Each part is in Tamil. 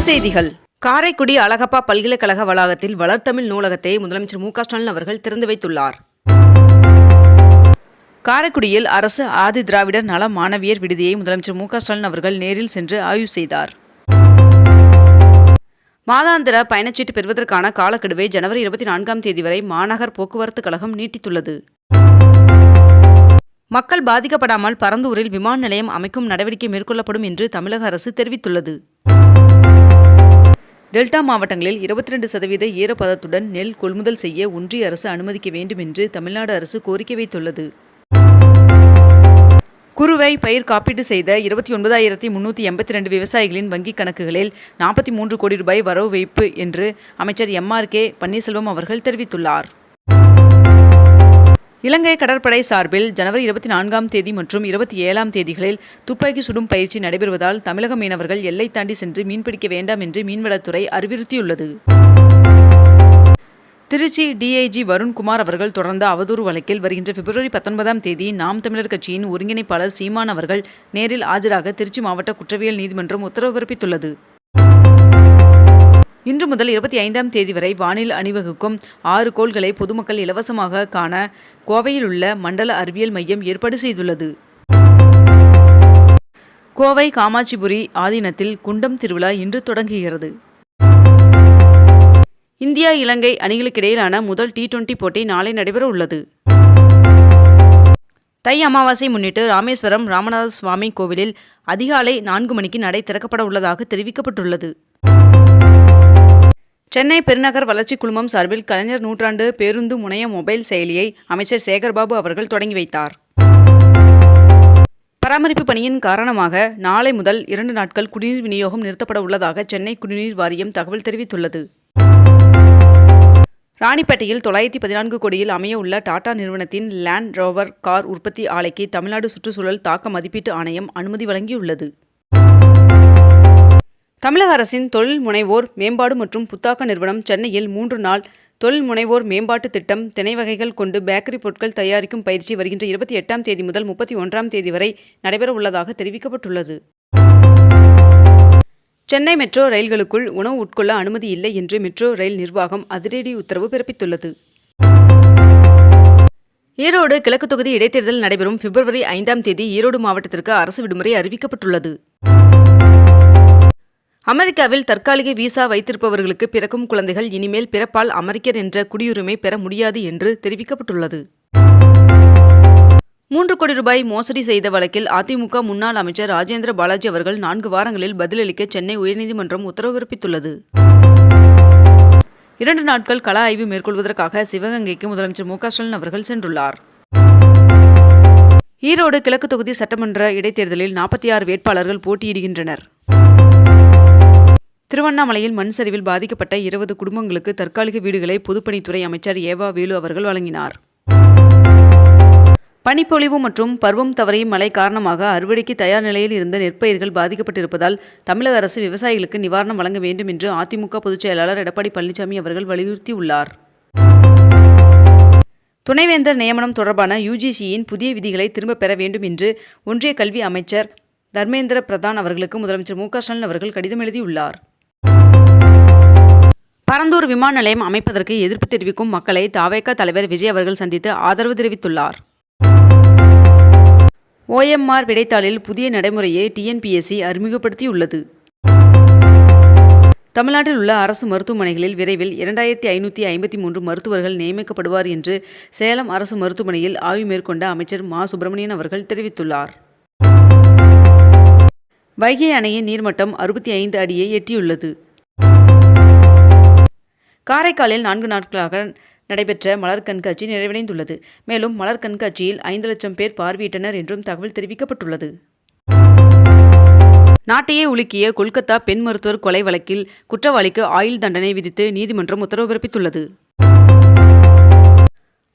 செய்திகள். காரைக்குடி அழகப்பா பல்கலைக்கழக வளாகத்தில் வளர்தமிழ் நூலகத்தை முதலமைச்சர் மு.க.ஸ்டாலின் அவர்கள் திறந்து வைத்துள்ளார். காரைக்குடியில் அரசு ஆதி திராவிடர் நல மாணவியர் விடுதியை முதலமைச்சர் மு.க.ஸ்டாலின் அவர்கள் நேரில் சென்று ஆய்வு செய்தார். மாதாந்திர பயணச்சீட்டு பெறுவதற்கான காலக்கெடுவை ஜனவரி 24ஆம் தேதி வரை மாநகர் போக்குவரத்து கழகம் நீட்டித்துள்ளது. மக்கள் பாதிக்கப்படாமல் பரந்தூரில் விமான நிலையம் அமைக்கும் நடவடிக்கை மேற்கொள்ளப்படும் என்று தமிழக அரசு தெரிவித்துள்ளது. டெல்டா மாவட்டங்களில் 22% ஈரப்பதத்துடன் நெல் கொள்முதல் செய்ய ஒன்றிய அரசு அனுமதிக்க வேண்டும் என்று தமிழ்நாடு அரசு கோரிக்கை வைத்துள்ளது. குறுவை பயிர் காப்பீடு செய்த 29,382 விவசாயிகளின் வங்கிக் கணக்குகளில் 43 கோடி ரூபாய் வரவு வைப்பு என்று அமைச்சர் M.R.K. பன்னீர்செல்வம் அவர்கள் தெரிவித்துள்ளார். இலங்கை கடற்படை சார்பில் ஜனவரி 24ஆம் தேதி மற்றும் 27ஆம் தேதிகளில் துப்பாக்கி சுடும் பயிற்சி நடைபெறுவதால் தமிழக மீனவர்கள் எல்லை தாண்டி சென்று மீன்பிடிக்க வேண்டாம் என்று மீன்வளத்துறை அறிவுறுத்தியுள்ளது. திருச்சி DIG வருண்குமார் அவர்கள் தொடர்ந்த அவதூறு வழக்கில் வருகின்ற பிப்ரவரி 19ஆம் தேதி நாம் தமிழர் கட்சியின் ஒருங்கிணைப்பாளர் சீமான் அவர்கள் நேரில் ஆஜராக திருச்சி மாவட்ட குற்றவியல் நீதிமன்றம் உத்தரவு பிறப்பித்துள்ளது. இன்று முதல் 25ஆம் தேதி வரை வானில் அணிவகுக்கும் 6 கோள்களை பொதுமக்கள் இலவசமாக காண கோவையில் உள்ள மண்டல அறிவியல் மையம் ஏற்பாடு செய்துள்ளது. கோவை காமாட்சிபுரி ஆதீனத்தில் குண்டம் திருவிழா இன்று தொடங்குகிறது. இந்தியா இலங்கை அணிகளுக்கிடையிலான முதல் T20 போட்டி நாளை நடைபெற உள்ளது. தை அமாவாசை முன்னிட்டு ராமேஸ்வரம் ராமநாத சுவாமி கோவிலில் அதிகாலை 4 மணிக்கு நடை திறக்கப்பட உள்ளதாக தெரிவிக்கப்பட்டுள்ளது. சென்னை பெருநகர் வளர்ச்சி குழுமம் சார்பில் கலைஞர் நூற்றாண்டு பேருந்து முனைய மொபைல் செயலியை அமைச்சர் சேகர்பாபு அவர்கள் தொடங்கி வைத்தார். பராமரிப்பு பணியின் காரணமாக நாளை முதல் 2 நாட்கள் குடிநீர் விநியோகம் நிறுத்தப்பட உள்ளதாக சென்னை குடிநீர் வாரியம் தகவல் தெரிவித்துள்ளது. ராணிப்பேட்டையில் 914 கோடியில் அமைய உள்ள டாடா நிறுவனத்தின் லேண்ட் ரோவர் கார் உற்பத்தி ஆலைக்கு தமிழ்நாடு சுற்றுச்சூழல் தாக்க மதிப்பீட்டு ஆணையம் அனுமதி வழங்கியுள்ளது. தமிழக அரசின் தொழில் முனைவோர் மேம்பாடு மற்றும் புத்தாக்க நிறுவனம் சென்னையில் 3 நாள் தொழில் முனைவோர் மேம்பாட்டு திட்டம் திணை வகைகள் கொண்டு பேக்கரி பொருட்கள் தயாரிக்கும் பயிற்சி வருகின்ற 28ஆம் தேதி முதல் 31ஆம் தேதி வரை நடைபெற உள்ளதாக தெரிவிக்கப்பட்டுள்ளது. சென்னை மெட்ரோ ரயில்களுக்குள் உணவு உட்கொள்ள அனுமதி இல்லை என்று மெட்ரோ ரயில் நிர்வாகம் அதிரடி உத்தரவு பிறப்பித்துள்ளது. ஈரோடு கிழக்கு தொகுதி இடைத்தேர்தல் நடைபெறும் பிப்ரவரி 5ஆம் தேதி ஈரோடு மாவட்டத்திற்கு அரசு விடுமுறை அறிவிக்கப்பட்டுள்ளது. அமெரிக்காவில் தற்காலிக விசா வைத்திருப்பவர்களுக்கு பிறக்கும் குழந்தைகள் இனிமேல் பிறப்பால் அமெரிக்கர் என்ற குடியுரிமை பெற முடியாது என்று தெரிவிக்கப்பட்டுள்ளது. 3 கோடி ரூபாய் மோசடி செய்த வழக்கில் அதிமுக முன்னாள் அமைச்சர் ராஜேந்திர பாலாஜி அவர்கள் 4 வாரங்களில் பதிலளிக்க சென்னை உயர்நீதிமன்றம் உத்தரவு பிறப்பித்துள்ளது. 2 நாட்கள் கள ஆய்வு மேற்கொள்வதற்காக சிவகங்கைக்கு முதலமைச்சர் மு.க.ஸ்டாலின் அவர்கள் சென்றுள்ளார். ஈரோடு கிழக்கு தொகுதி சட்டமன்ற இடைத்தேர்தலில் 46 வேட்பாளர்கள் போட்டியிடுகின்றனர். திருவண்ணாமலையில் மண் சரிவில் பாதிக்கப்பட்ட 20 குடும்பங்களுக்கு தற்காலிக வீடுகளை பொதுப்பணித்துறை அமைச்சர் ஏவா வேலு அவர்கள் வழங்கினார். பனிப்பொழிவு மற்றும் பருவம் தவறிய மழை காரணமாக அறுவடைக்கு தயார் நிலையில் இருந்த நெற்பயிர்கள் பாதிக்கப்பட்டிருப்பதால் தமிழக அரசு விவசாயிகளுக்கு நிவாரணம் வழங்க வேண்டும் என்று அதிமுக பொதுச் செயலாளர் எடப்பாடி பழனிசாமி அவர்கள் வலியுறுத்தியுள்ளார். துணைவேந்தர் நியமனம் தொடர்பான UGCயின் புதிய விதிகளை திரும்பப் பெற வேண்டும் என்று ஒன்றிய கல்வி அமைச்சர் தர்மேந்திர பிரதான் அவர்களுக்கு முதலமைச்சர் மு.க.ஸ்டாலின் அவர்கள் கடிதம் எழுதியுள்ளார். பரந்தூர் விமான நிலையம் அமைப்பதற்கு எதிர்ப்பு தெரிவிக்கும் மக்களை தவேக தலைவர் விஜய் அவர்கள் சந்தித்து ஆதரவு தெரிவித்துள்ளார். OMR விடைத்தாளில் புதிய நடைமுறையை TNPSC அறிமுகப்படுத்தியுள்ளது. தமிழ்நாட்டில் உள்ள அரசு மருத்துவமனைகளில் விரைவில் 2553 மருத்துவர்கள் நியமிக்கப்படுவார் என்று சேலம் அரசு மருத்துவமனையில் ஆய்வு மேற்கொண்ட அமைச்சர் மா. சுப்பிரமணியன் அவர்கள் தெரிவித்துள்ளார். வைகை அணையின் நீர்மட்டம் 65 அடியை எட்டியுள்ளது. காரைக்காலில் 4 நாட்களாக நடைபெற்ற மலர் கண்காட்சி நிறைவடைந்துள்ளது. மேலும் மலர் கண்காட்சியில் 5 லட்சம் பேர் பார்வையிட்டனர் என்றும் தகவல் தெரிவிக்கப்பட்டுள்ளது. நாட்டையே உலுக்கிய கொல்கத்தா பெண் மருத்துவர் கொலை வழக்கில் குற்றவாளிக்கு ஆயுள் தண்டனை விதித்து நீதிமன்றம் உத்தரவு பிறப்பித்துள்ளது.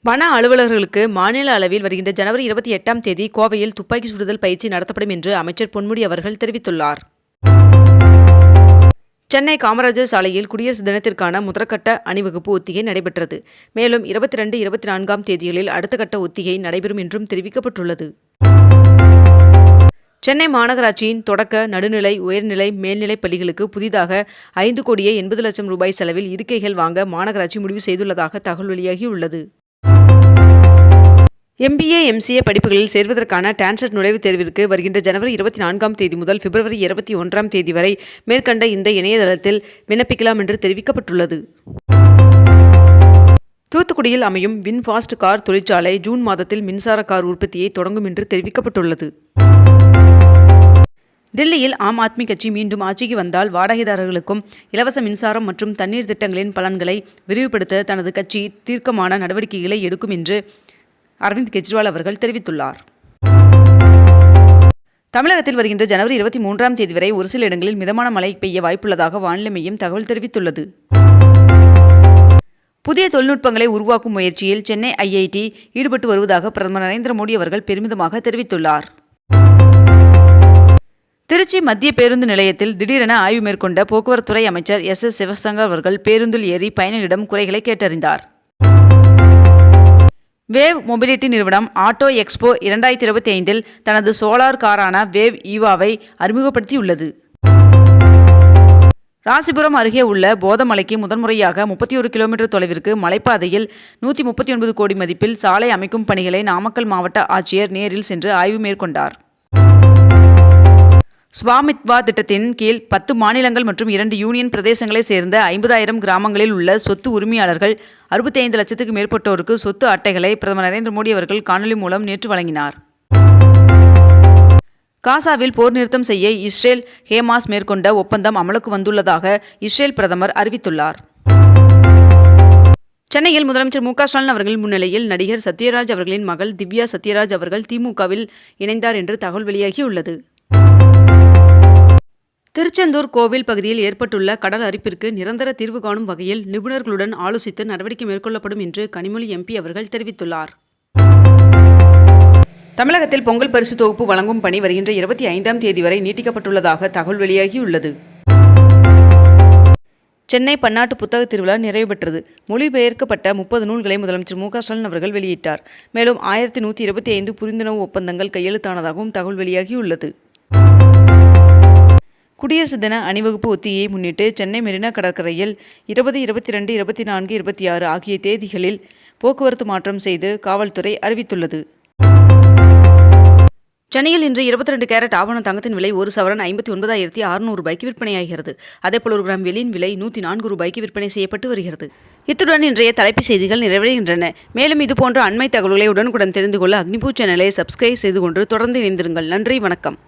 வன அலுவலர்களுக்கு மாநில அளவில் வருகின்ற ஜனவரி 28ஆம் தேதி கோவையில் துப்பாக்கி சுடுதல் பயிற்சி நடத்தப்படும் என்று அமைச்சர் பொன்முடி அவர்கள் தெரிவித்துள்ளார். சென்னை காமராஜர் சாலையில் குடியரசு தினத்திற்கான முதற்கட்ட அணிவகுப்பு ஒத்திகை நடைபெற்றது. மேலும் 22, 24ஆம் தேதிகளில் அடுத்த கட்ட ஒத்திகை நடைபெறும் என்றும் தெரிவிக்கப்பட்டுள்ளது. சென்னை மாநகராட்சியின் தொடக்க, நடுநிலை, உயர்நிலை, மேல்நிலைப் பள்ளிகளுக்கு புதிதாக 5,80,00,000 ரூபாய் செலவில் இருக்கைகள் வாங்க மாநகராட்சி முடிவு செய்துள்ளதாக தகவல் வெளியாகியுள்ளது. MBA, MCA படிப்புகளில் சேர்வதற்கான டான்செட் நுழைவுத் தேர்விற்கு வருகின்ற ஜனவரி 24ஆம் தேதி முதல் பிப்ரவரி 21ஆம் தேதி வரை மேற்கண்ட இந்த இணையதளத்தில் விண்ணப்பிக்கலாம் என்று தெரிவிக்கப்பட்டுள்ளது. தூத்துக்குடியில் அமையும் வின்ஃபாஸ்ட் கார் தொழிற்சாலை ஜூன் மாதத்தில் மின்சார கார் உற்பத்தியை தொடங்கும் என்று தெரிவிக்கப்பட்டுள்ளது. டெல்லியில் ஆம் ஆத்மி கட்சி மீண்டும் ஆட்சிக்கு வந்தால் வாடகைதாரர்களுக்கும் இலவச மின்சாரம் மற்றும் தண்ணீர் திட்டங்களின் பலன்களை விரிவுபடுத்த தனது கட்சி தீர்க்கமான நடவடிக்கைகளை எடுக்கும் என்று அரவிந்த் கெஜ்ரிவால் அவர்கள் தெரிவித்துள்ளார். தமிழகத்தில் வருகின்ற ஜனவரி 23ஆம் தேதி வரை ஒரு சில இடங்களில் மிதமான மழை பெய்ய வாய்ப்புள்ளதாக வானிலை மையம் தகவல் தெரிவித்துள்ளது. புதிய தொழில்நுட்பங்களை உருவாக்கும் முயற்சியில் சென்னை IIT ஈடுபட்டு வருவதாக பிரதமர் நரேந்திர மோடி அவர்கள் பெருமிதமாக தெரிவித்துள்ளார். திருச்சி மத்திய பேருந்து நிலையத்தில் திடீரென ஆய்வு மேற்கொண்ட போக்குவரத்துறை அமைச்சர் S. சிவசங்கர் அவர்கள் பேருந்தில் ஏறி பயணிகளிடம் குறைகளை கேட்டறிந்தார். வேவ் மொபிலிட்டி நிறுவனம் ஆட்டோ எக்ஸ்போ 2025இல் தனது சோலார் காரான வேவ் ஈவாவை அறிமுகப்படுத்தியுள்ளது. ராசிபுரம் அருகே உள்ள போதமலைக்கு முதன்முறையாக 31 கிலோமீட்டர் தொலைவிற்கு மலைப்பாதையில் 139 கோடி மதிப்பில் சாலை அமைக்கும் பணிகளை நாமக்கல் மாவட்ட ஆட்சியர் நேரில் சென்று ஆய்வு மேற்கொண்டார். ஸ்வாமித்வா திட்டத்தின் கீழ் 10 மாநிலங்கள் மற்றும் 2 யூனியன் பிரதேசங்களை சேர்ந்த 50,000 கிராமங்களில் உள்ள சொத்து உரிமையாளர்கள் 65 லட்சத்துக்கு மேற்பட்டோருக்கு சொத்து அட்டைகளை பிரதமர் நரேந்திர மோடி அவர்கள் காணொலி மூலம் நேற்று வழங்கினார். காசாவில் போர் நிறுத்தம் செய்ய இஸ்ரேல், ஹேமாஸ் மேற்கொண்ட ஒப்பந்தம் அமலுக்கு வந்துள்ளதாக இஸ்ரேல் பிரதமர் அறிவித்துள்ளார். சென்னையில் முதலமைச்சர் மு க ஸ்டாலின் அவர்கள் முன்னிலையில் நடிகர் சத்யராஜ் அவர்களின் மகள் திவ்யா சத்யராஜ் அவர்கள் திமுகவில் இணைந்தார் என்று தகவல் வெளியாகியுள்ளது. திருச்செந்தூர் கோவில் பகுதியில் ஏற்பட்டுள்ள கடல் அரிப்பிற்கு நிரந்தர தீர்வு காணும் வகையில் நிபுணர்களுடன் ஆலோசித்து நடவடிக்கை மேற்கொள்ளப்படும் என்று கனிமொழி MP அவர்கள் தெரிவித்துள்ளார். தமிழகத்தில் பொங்கல் பரிசு தொகுப்பு வழங்கும் பணி வருகின்ற 25ஆம் தேதி வரை நீட்டிக்கப்பட்டுள்ளதாக தகவல் வெளியாகியுள்ளது. சென்னை பன்னாட்டு புத்தக திருவிழா நிறைவு பெற்றது. மொழிபெயர்க்கப்பட்ட 30 நூல்களை முதலமைச்சர் மு க ஸ்டாலின் அவர்கள் வெளியிட்டார். மேலும் 1125 புரிந்துணர்வு ஒப்பந்தங்கள் கையெழுத்தானதாகவும் தகவல் வெளியாகியுள்ளது. குடியரசு தின அணிவகுப்பு ஒத்திகையை முன்னிட்டு சென்னை மெரினா கடற்கரையில் 20, 22, 24, 26 ஆகிய தேதிகளில் போக்குவரத்து மாற்றம் செய்து காவல்துறை அறிவித்துள்ளது. சென்னையில் இன்று 22 கேரட் ஆபண தங்கத்தின் விலை ஒரு சவரன் 59,600 ரூபாய்க்கு விற்பனையாகிறது. அதேபோல் 1 கிராம் வெள்ளியின் விலை 104 ரூபாய்க்கு விற்பனை செய்யப்பட்டு வருகிறது. இத்துடன் இன்றைய தலைப்புச் செய்திகள் நிறைவடைகின்றன. மேலும் இதுபோன்ற அண்மை தகவல்களை உடனுக்குடன் தெரிந்து கொள்ள அக்னிபூ சேனலை சப்ஸ்கிரைப் செய்து கொண்டு தொடர்ந்து இணைந்திருங்கள். நன்றி, வணக்கம்.